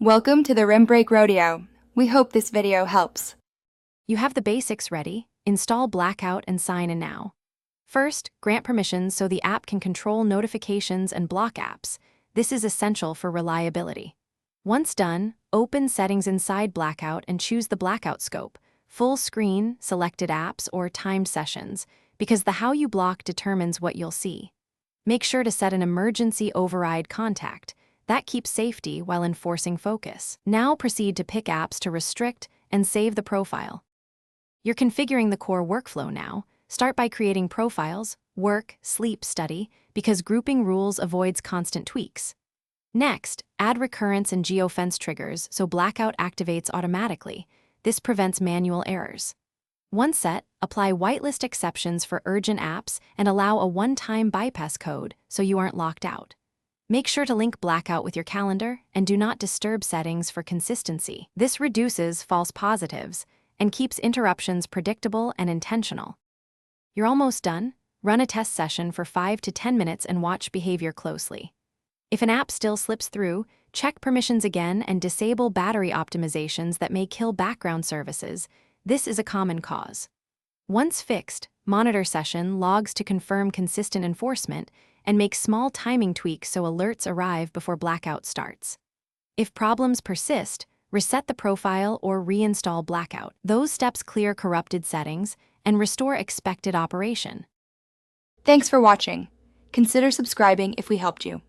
Welcome to the Rim Break Rodeo. We hope this video helps. You have the basics ready. Install Blackout and sign in now. First, grant permissions so the app can control notifications and block apps. This is essential for reliability. Once done, open Settings inside Blackout and choose the Blackout scope, full screen, selected apps, or timed sessions, because the how you block determines what you'll see. Make sure to set an emergency override contact. That keeps safety while enforcing focus. Now proceed to pick apps to restrict and save the profile. You're configuring the core workflow now. Start by creating profiles, work, sleep, study, because grouping rules avoids constant tweaks. Next, add recurrence and geofence triggers so Blackout activates automatically. This prevents manual errors. Once set, apply whitelist exceptions for urgent apps and allow a one-time bypass code so you aren't locked out. Make sure to link Blackout with your calendar and do not disturb settings for consistency. This reduces false positives and keeps interruptions predictable and intentional. You're almost done. Run a test session for 5 to 10 minutes and watch behavior closely. If an app still slips through, check permissions again and disable battery optimizations that may kill background services. This is a common cause. Once fixed, monitor session logs to confirm consistent enforcement and make small timing tweaks so alerts arrive before Blackout starts. If problems persist, reset the profile or reinstall Blackout. Those steps clear corrupted settings and restore expected operation. Thanks for watching. Consider subscribing if we helped you.